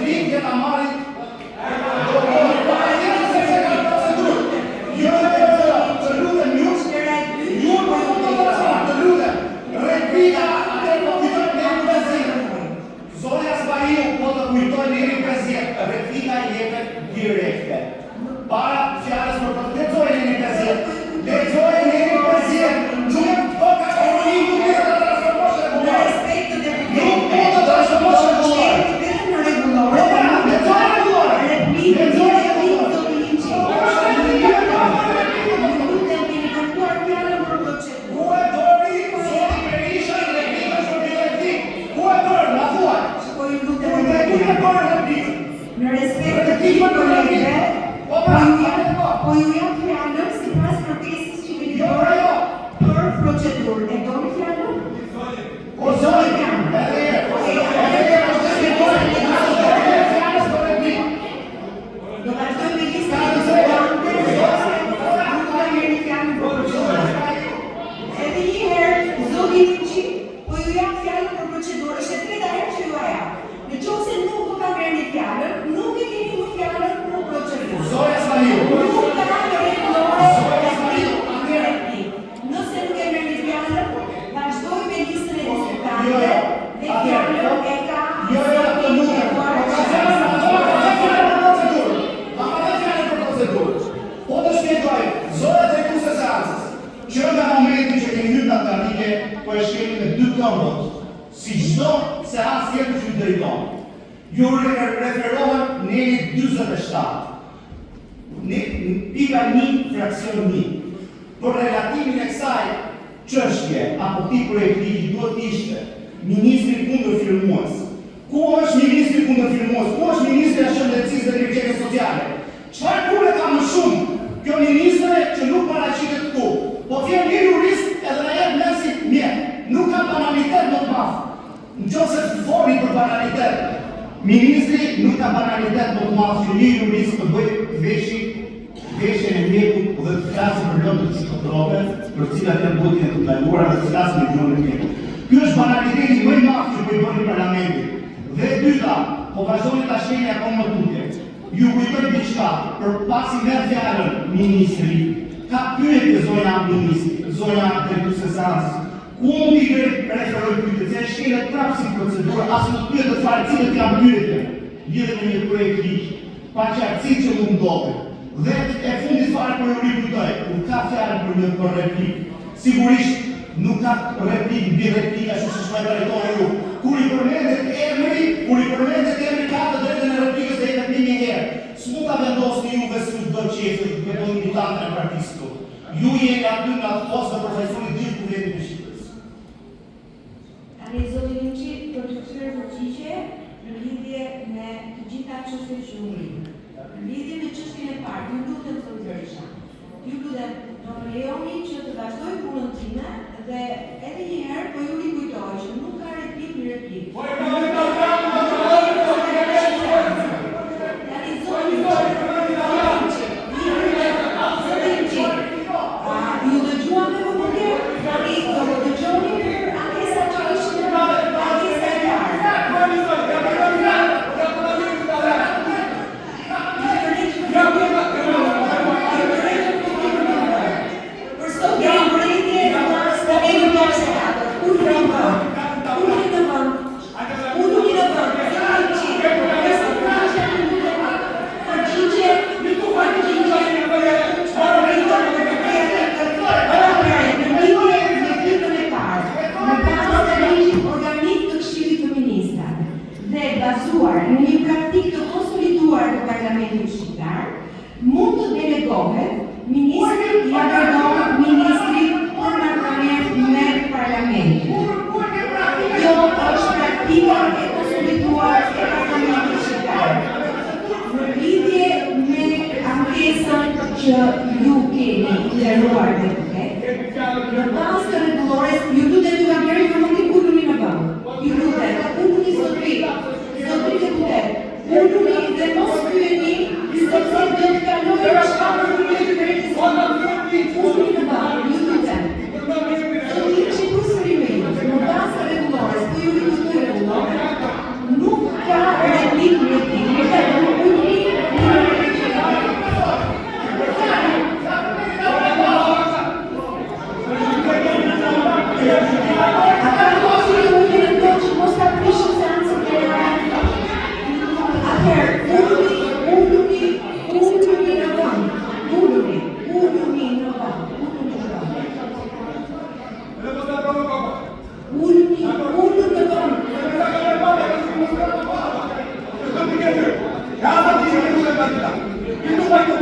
replikë ta marrin replika jepet direkte. Para fjalës për të lexojë në gazetë. Lexojë në gazetë. Nuk e ka orë nuk e ka transformosh në respekt të deputetëve. Nuk e ka transformosh në rregullor. Lexojë rregullor. Replika në respekt të këtij kolege, po ju jap fjalën sipas kërkesës që keni bërë për procedurë. E doni fjalën? Po zoj kam. Do vazhdoj me listën e zotëve. Edhe një herë, zoti Liçi, po ju jap fjalën për procedurë. Është e treta herë që ju a jap. Nëse nuk do ta merrni fjalën, nuk e keni më fjalën për procedurë. Zoja Saliu. Nuk ka rregullore. Zoja Saliu, nëse nuk e merrni fjalën, vazhdoj me listën e diskutantëve. Dhe fjalën e ka Po të shpjegoj, zoja drejtuese e seancës, që nga momenti që kemi hyrë në Atlanike, po e shkemi me 2 këmbët. Si çdo seancë tjetër që drejton. Ju referohen neli 47. Pika 1, fraksion 1. Për relatimin e kësaj çështje apo këtij projekti duhet të ishte ministri kundërfirmues. Ku është ministri kundërfirmues? Ku është ministri i shëndetësisë dhe rrugës sociale? Çfarë pune ka më shumë kjo ministre që nuk paraqitet këtu? Po vjen një jurist edhe na jep mësi mjet. Nuk ka banalitet më të madh. Nëse foli për banalitet, ministri nuk ka banalitet më të madh që një jurist të bëjë veshjen e mjekut dhe të flasë për lëndët psikotrope, për cilat janë botën e të ndaluara dhe të flasë me gjuhën e mjekut. Ky është banaliteti më i madh që po i bën parlamenti. Dhe e dyta, po vazhdoni ta shkeni akoma më tutje. Ju kujtoj diçka, për pasi merr fjalën ministri, ka pyetje zonja ministri, zonja drejtuese e seancës. Ku mundi të referoj pyetje, se shkelet prapë si procedurë, as nuk pyet të fare cilët janë pyetje. Lidhet me një projekt ligj, pa qartësi që mund ndodhet. Dhe e fundit fare po ju rikujtoj, kur ka fjalën për një replikë, sigurisht nuk ka replikë mbi replikë ashtu siç më drejtoni ju. Kur i përmendet emri ka të drejtën e replikës dhe jepet një herë. S'mund ta vendosni ju vetë çdo çefi me militantë e partisë këtu. Ju jeni aty në atë postë të profesorit gjithë kuvetin e Shqipërisë. Zoti Liçi, për të kthyer përgjigje në lidhje me të gjitha çështjet që u ngrihen. Në lidhje me çështjen e parë, ju lutem zoti Berisha. Ju lutem, do të lejoni që të vazhdoj punën time dhe edhe një herë po ju rikujtoj që nuk ka replikë në replikë. Ju dëgjuam me vëmendje, do të dëgjoni ankesa që ishin ankesa e parë. Për sot kemi mbërritje në marrës të emi në senator. Unë në vënd. Bazuar në një praktikë të konsoliduar të Parlamentit Shqiptar, mund të delegohet ministri ja dërgon ministri për marrëdhënie me Parlamentin. Kjo është praktika e konsoliduar e Parlamentit Shqiptar. Në lidhje me ankesën që ju keni nderuar deputet, në bazë të rregullores, ju lutem të ngjarni vëmendje uluni në vend. Ju lutem, uluni zotëri deputet, uluni dhe mos pyeni sepse do të kalojë në shkallën e drejtës. Uluni në vend, ju lutem. Zoti Liçi përsëri me ju, në bazë të rregullores, po ju lutem rregullore, nuk ka replikë. Ju të vajtë